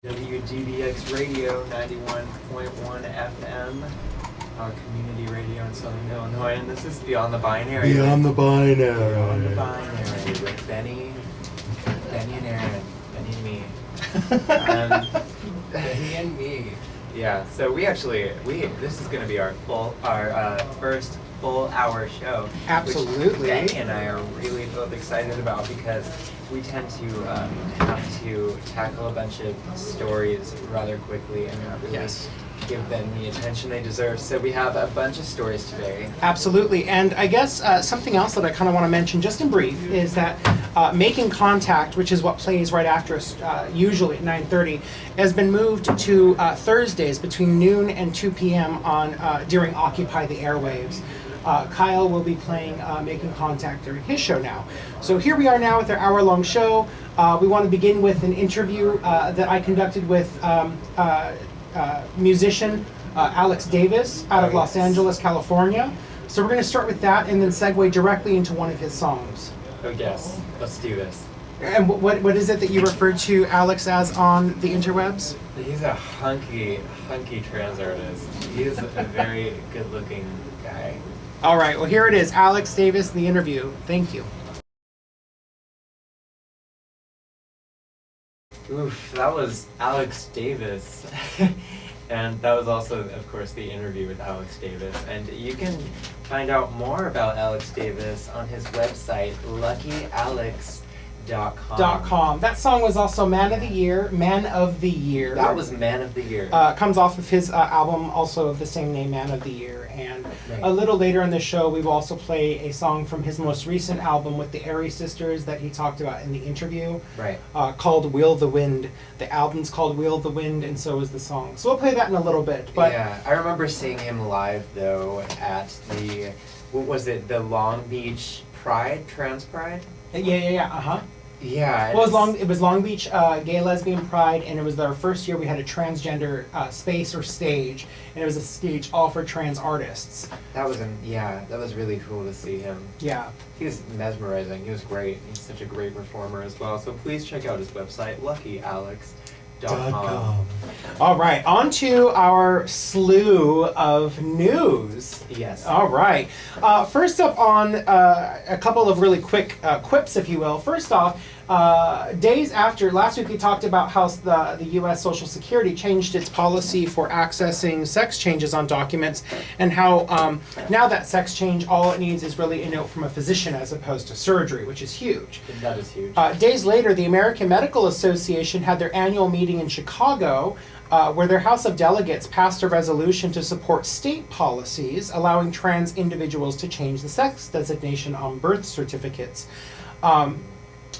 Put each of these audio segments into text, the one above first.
WGBX Radio 91.1 FM, our community radio in Southern Illinois, and this is Beyond the Binary. Beyond the Binary. Beyond the Binary with Benny and Aaron, Benny and me. Benny and me. Yeah, so this is going to be our first full hour show. Absolutely. Which Benny and I are really both excited about because we tend to have to tackle a bunch of stories rather quickly and not really give them the attention they deserve. So we have a bunch of stories today. Absolutely. And I guess something else that I kind of want to mention just in brief is that Making Contact, which is what plays right after us, usually at 9:30, has been moved to Thursdays between noon and 2 p.m. during Occupy the Airwaves. Kyle will be playing Making Contact during his show now. So here we are now with our hour-long show. We want to begin with an interview that I conducted with musician Alex Davis out of Los Angeles, California. So we're going to start with that and then segue directly into one of his songs. Oh yes, let's do this. And what is it that you referred to Alex as on the interwebs? He's a hunky trans artist. He is a very good-looking guy. All right, well, here it is. Alex Davis, the interview. Thank you. Oof, that was Alex Davis. And that was also, of course, the interview with Alex Davis. And you can find out more about Alex Davis on his website, LuckyAlex.com. That song was also Man of the Year. That was Man of the Year. Comes off of his album, also of the same name, Man of the Year. And a little later in the show, we will also play a song from his most recent album with the Airy Sisters that he talked about in the interview. Right. Called Wheel the Wind. The album's called Wheel the Wind, and so is the song. So we'll play that in a little bit. But yeah, I remember seeing him live, though, at the, the Long Beach Pride, Trans Pride? Yeah, uh-huh. Yeah. Well, it was Long Beach Gay Lesbian Pride, and it was our first year we had a transgender space or stage, and it was a stage all for trans artists. That was really cool to see him. Yeah. He was mesmerizing. He was great. He's such a great performer as well. So please check out his website, LuckyAlex.com. All right, on to our slew of news. Yes. All right. First up on a couple of really quick quips, if you will. First off, days after, last week we talked about how the U.S. Social Security changed its policy for accessing sex changes on documents, and how now that sex change, all it needs is really a note from a physician as opposed to surgery, which is huge. That is huge. Days later, the American Medical Association had their annual meeting in Chicago, where their House of Delegates passed a resolution to support state policies allowing trans individuals to change the sex designation on birth certificates.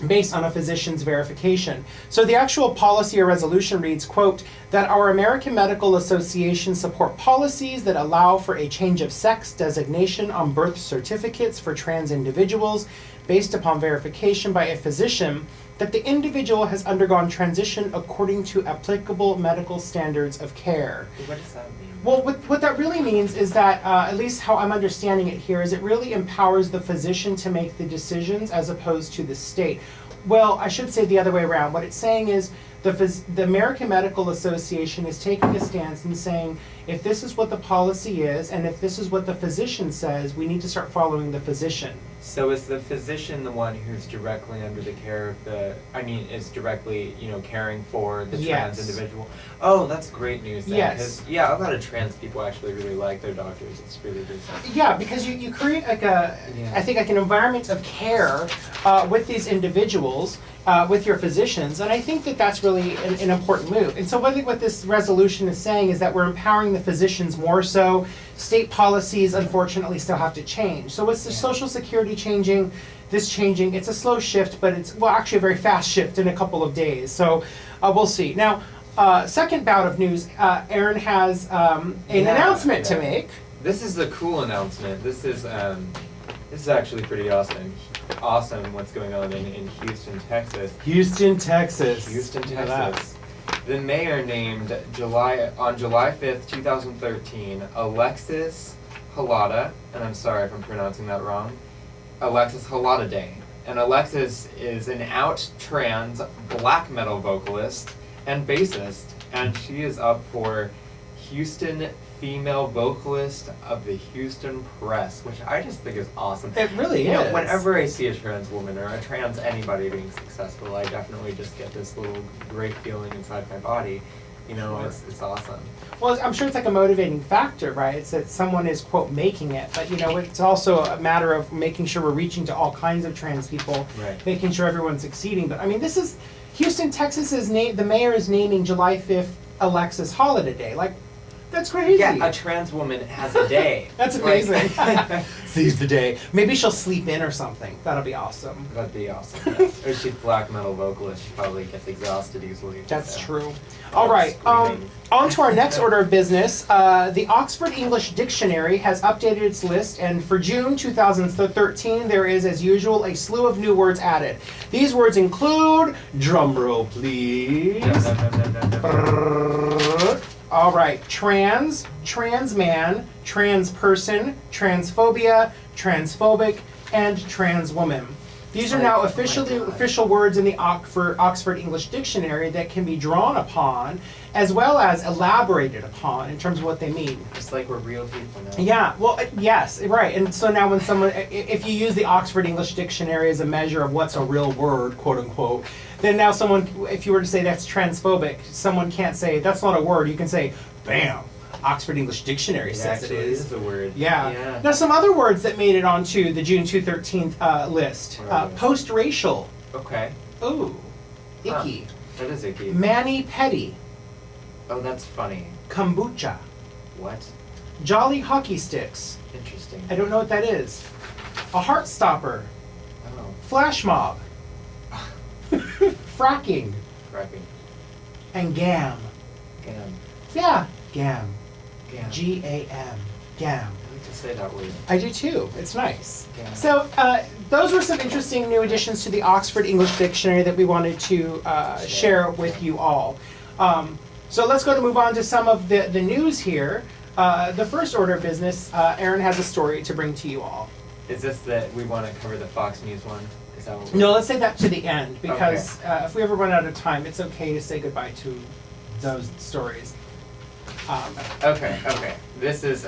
Based on a physician's verification. So the actual policy or resolution reads, quote, that our American Medical Association support policies that allow for a change of sex designation on birth certificates for trans individuals based upon verification by a physician that the individual has undergone transition according to applicable medical standards of care. What does that mean? Well, what that really means is that, at least how I'm understanding it here, is it really empowers the physician to make the decisions as opposed to the state. Well, I should say the other way around. What it's saying is the American Medical Association is taking a stance and saying, if this is what the policy is, and if this is what the physician says, we need to start following the physician. So is the physician the one who's directly under the care of is directly, caring for the trans individual? Oh, that's great news then. Yes. Because, a lot of trans people actually really like their doctors. It's really good. Yeah, because you create I think an environment of care with these individuals, with your physicians, and I think that that's really an important move. And so I think what this resolution is saying is that we're empowering the physicians more so. State policies, unfortunately, still have to change. So with the Social Security changing, it's a slow shift, but it's, actually a very fast shift in a couple of days. So we'll see. Now, second bout of news, Aaron has an announcement to make. This is a cool announcement. This is actually pretty awesome. Awesome what's going on in Houston, Texas. Houston, Texas. The mayor named on July 5th, 2013, Alexis Hollada, and I'm sorry if I'm pronouncing that wrong, Alexis Hollada Day. And Alexis is an out trans black metal vocalist and bassist, and she is up for Houston Female Vocalist of the Houston Press, which I just think is awesome. It really You know, is. whenever I see a trans woman or a trans anybody being successful, I definitely just get this little great feeling inside my body. You know, Sure. it's awesome. Well, I'm sure it's like a motivating factor, right? It's that someone is, quote, making it. But, you know, it's also a matter of making sure we're reaching to all kinds of trans people, Right. making sure everyone's succeeding. But, I mean, this is, Houston, Texas is, the mayor is naming July 5th Alexis Hollada Day. Like, that's crazy. Yeah, a trans woman has a day. That's amazing. Like- Seize the day. Maybe she'll sleep in or something. That'll be awesome. That'd be awesome. Yes. Or she's black metal vocalist. She probably gets exhausted easily. That's so. true. All right. Screaming. On to our next order of business. The Oxford English Dictionary has updated its list, and for June 2013, there is, as usual, a slew of new words added. These words include, drumroll please. All right, trans, trans man, trans person, transphobia, transphobic, and trans woman. These are now official words in the Oxford English Dictionary that can be drawn upon as well as elaborated upon in terms of what they mean. Just like we're real people now. Yeah, well, yes, right. And so now when someone, if you use the Oxford English Dictionary as a measure of what's a real word, quote unquote, then now someone, if you were to say that's transphobic, someone can't say that's not a word. You can say, bam, Oxford English Dictionary says it is. a word. Yeah. Now some other words that made it onto the June 2013 list. What are those? Post-racial. Okay. Ooh. Huh. Icky. That is icky. Mani-pedi. Oh, that's funny. Kombucha. What? Jolly hockey sticks. Interesting. I don't know what that is. A heart stopper. Oh, Flash mob. Fracking. cracking. And gam. Gam. Yeah, gam. Gam. G-A-M. Gam. I like to say that word. I do too. It's nice. Gam. So those were some interesting new additions to the Oxford English Dictionary that we wanted to share with you all. So let's go to move on to some of the news here. The first order of business, Aaron has a story to bring to you all. Is this that we want to cover the Fox News one? Is that what No, let's say that to the end because if we ever run out of time, it's okay to say goodbye to those stories. Okay. This is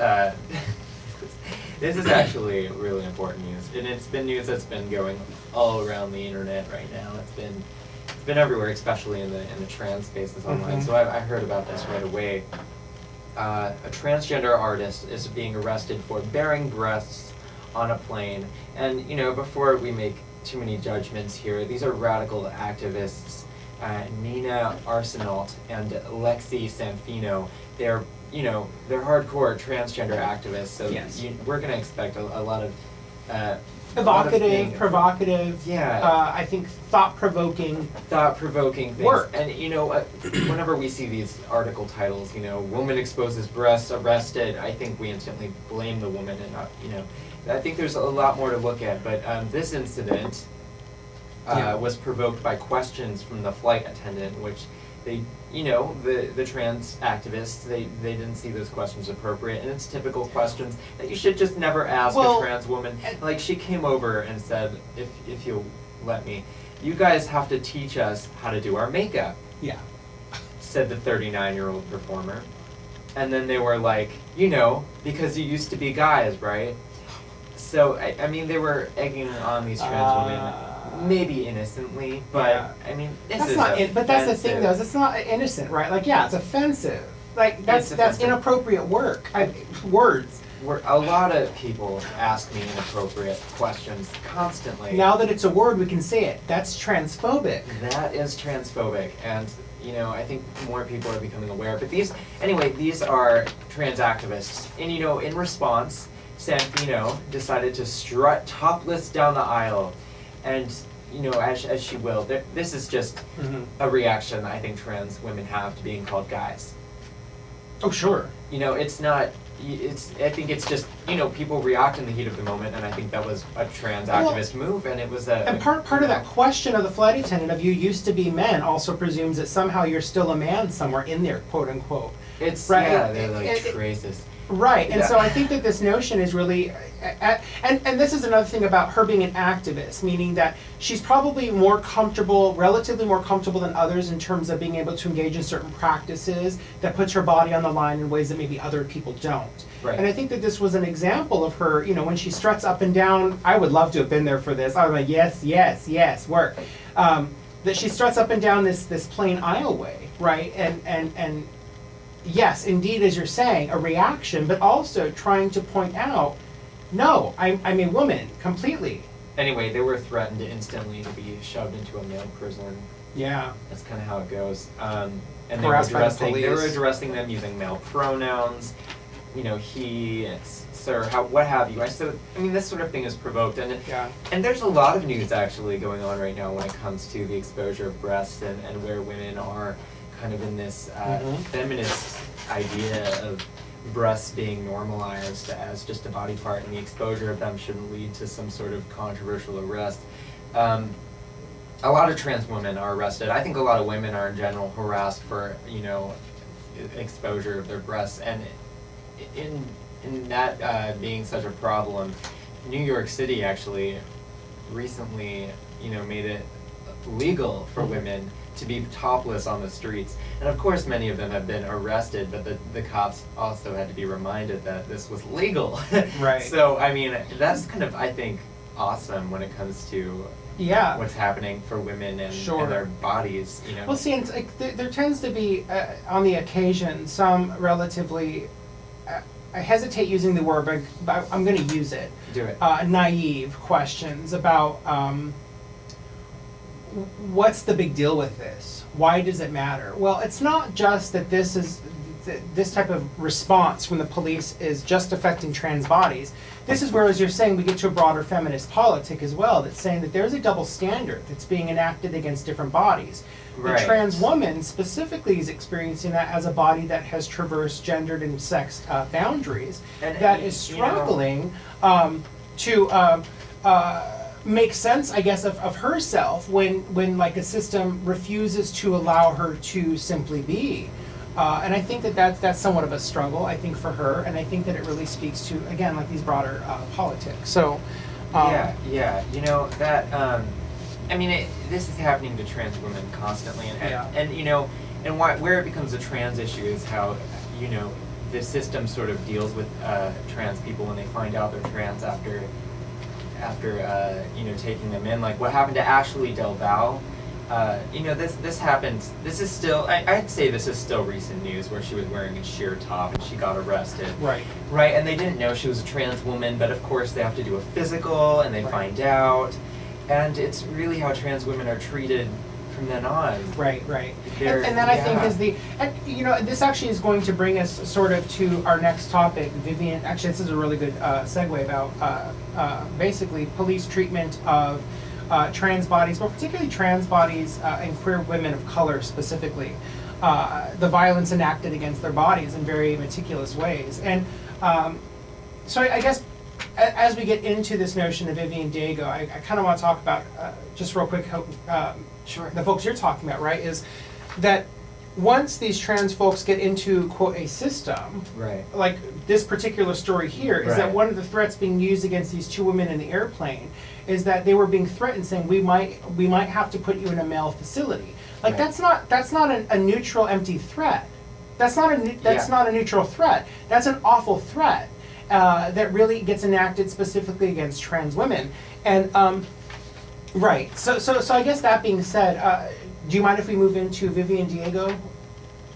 this is actually really important news, and it's been news that's been going all around the internet right now. It's been everywhere, especially in the trans spaces online. Mhm. So I heard about this right away. A transgender artist is being arrested for bearing breasts on a plane, and you know, before we make too many judgments here, these are radical activists. Nina Arsenault and Lexi Sanfino. They're hardcore transgender activists. So Yes. we're gonna expect a lot of Evocative, provocative, Yeah. I think thought-provoking. thought-provoking things. Work. And you know, whenever we see these article titles, you know, woman exposes breasts, arrested, I think we instantly blame the woman, and not, you know, I think there's a lot more to look at. But this incident was provoked by questions from the flight attendant, which they, you know, the trans activists, they didn't see those questions appropriate, and it's typical questions that you should just never ask a trans woman. Like, she came over and said, if you'll let me, you guys have to teach us how to do our makeup, Yeah. said the 39-year-old performer. And then they were like, you know, because you used to be guys, right? So, I mean, they were egging on these trans women, maybe innocently, but, Yeah. I mean, this That's is not offensive. but that's the thing, though, is it's not innocent, right? Like, yeah, it's offensive. Like, that's offensive. inappropriate words. A lot of people ask me inappropriate questions constantly. Now that it's a word, we can say it. That's transphobic. That is transphobic, and you know, I think more people are becoming aware. But these are trans activists, and you know, in response, Sanfino decided to strut topless down the aisle, and you know, as she will. This is just a reaction I think trans women have to being called guys. Oh, sure. You know, it's not. I think it's just, you know, people react in the heat of the moment, and I think that was a trans activist move, and it was a. And part of that question of the flight attendant of you used to be men also presumes that somehow you're still a man somewhere in there, quote unquote. It's right. yeah, they're like traces. Right, and Yeah. so I think that this notion is really, and this is another thing about her being an activist, meaning that she's probably more comfortable, relatively more comfortable than others in terms of being able to engage in certain practices that puts her body on the line in ways that maybe other people don't. Right. And I think that this was an example of her, when she struts up and down, I would love to have been there for this. I was like, yes, yes, yes, work. That she struts up and down this plain aisleway, right? And yes, indeed, as you're saying, a reaction, but also trying to point out, no, I'm a woman, completely. Anyway, they were threatened instantly to be shoved into a male prison. Yeah. That's kind of how it goes. And Harassed by the they were police. addressing them using male pronouns. He, sir, what have you. This sort of thing is provoked. And there's a lot of news actually going on right now when it comes to the exposure of breasts and where women are kind of in this feminist idea of breasts being normalized as just a body part, and the exposure of them shouldn't lead to some sort of controversial arrest. A lot of trans women are arrested. I think a lot of women are in general harassed for, exposure of their breasts. And in that being such a problem, New York City actually recently, made it legal for women to be topless on the streets. And of course many of them have been arrested, but the cops also had to be reminded that this was legal. Right. So, that's kind of, I think, awesome when it comes to what's happening for women and their bodies, Well, see, and it's like, there tends to be, on the occasion, some relatively, I hesitate using the word, but I'm going to use it. Do it. Naive questions about what's the big deal with this? Why does it matter? Well, it's not just that this type of response from the police is just affecting trans bodies. This is where, as you're saying, we get to a broader feminist politic as well, that's saying that there's a double standard that's being enacted against different bodies. Right. The trans woman specifically is experiencing that as a body that has traversed gendered and sex boundaries, that is struggling to make sense, I guess, of herself when like a system refuses to allow her to simply be. And I think that's somewhat of a struggle, I think, for her, and I think that it really speaks to, again, like these broader politics. So, this is happening to trans women constantly, and where it becomes a trans issue is how, the system sort of deals with trans people when they find out they're trans after taking them in. Like what happened to Ashley Del Val. This happens. This is still, I'd say this is still recent news, where she was wearing a sheer top and she got arrested. Right. Right, and they didn't know she was a trans woman, but of course they have to do a physical and they find out. And it's really how trans women are treated from then on. Right. And that I think is this actually is going to bring us sort of to our next topic. Vivianne, actually this is a really good segue about basically police treatment of trans bodies, but particularly trans bodies and queer women of color specifically. The violence enacted against their bodies in very meticulous ways. And so I guess as we get into this notion of Vivianne Diega, I kind of want to talk about, just real quick, the folks you're talking about, right, is that once these trans folks get into, quote, a system, right, like this particular story here, is that one of the threats being used against these two women in the airplane is that they were being threatened, saying we might have to put you in a male facility. Like that's not a neutral, empty threat. That's not a neutral threat. That's an awful threat that really gets enacted specifically against trans women. And right. So I guess that being said, do you mind if we move into Vivianne Diega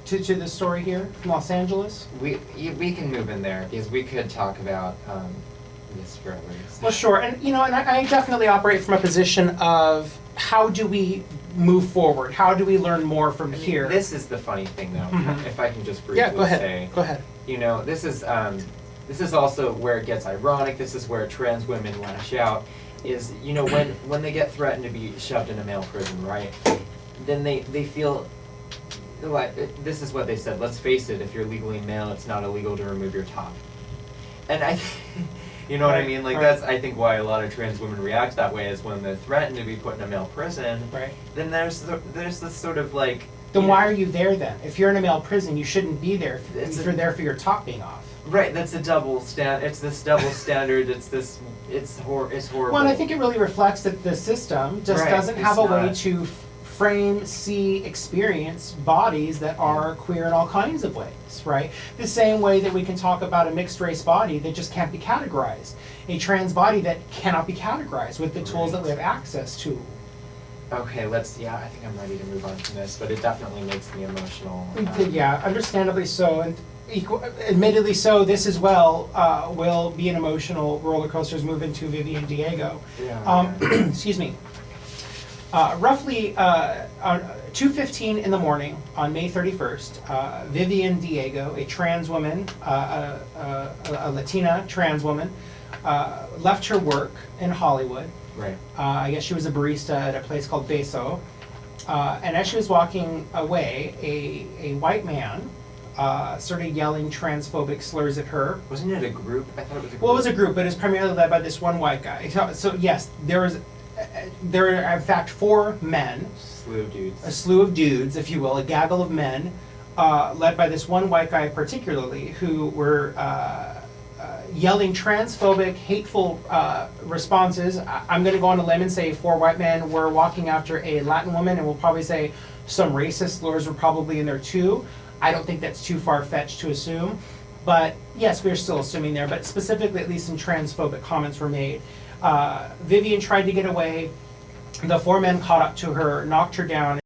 to the story here from Los Angeles? We can move in there because we could talk about this forever. Well, sure, and I definitely operate from a position of how do we move forward? How do we learn more from here? This is the funny thing, though. Mm-hmm. If I can just briefly say, Go ahead. This is also where it gets ironic. This is where trans women lash out. Is when they get threatened to be shoved in a male prison, right? Then they feel like this is what they said. Let's face it. If you're legally male, it's not illegal to remove your top. And you know what I mean? Like that's I think why a lot of trans women react that way is when they're threatened to be put in a male prison. Right. Then there's this sort of like. Then why are you there then? If you're in a male prison, you shouldn't be there if you're there for your top being off. Right, that's a double it's this double standard, it's horrible. Well, and I think it really reflects that the system just Right, doesn't have it's a way not. to frame, see, experience bodies that are queer in all kinds of ways, right? The same way that we can talk about a mixed race body that just can't be categorized, a trans body that cannot be categorized with the tools that we have access to. Okay, I think I'm ready to move on from this, but it definitely makes me emotional. Yeah, understandably so, and admittedly so, this as well will be an emotional roller coaster as we move into Vivianne Diego. Yeah. Excuse me. Roughly 2:15 in the morning on May 31st, Vivianne Diego, a trans woman, a Latina trans woman, left her work in Hollywood. Right. I guess she was a barista at a place called Beso. And as she was walking away, a white man started yelling transphobic slurs at her. Wasn't it a group? I thought it was a group. Well, it was a group, but it's primarily led by this one white guy. So yes, there are in fact 4 men, a slew of dudes, if you will, a gaggle of men, led by this one white guy particularly, who were yelling transphobic, hateful responses. I'm going to go on a limb and say 4 white men were walking after a Latin woman, and we'll probably say some racist slurs were probably in there too. I don't think that's too far-fetched to assume. But yes, we're still assuming there, but specifically at least some transphobic comments were made. Vivianne tried to get away. The 4 men caught up to her, knocked her down,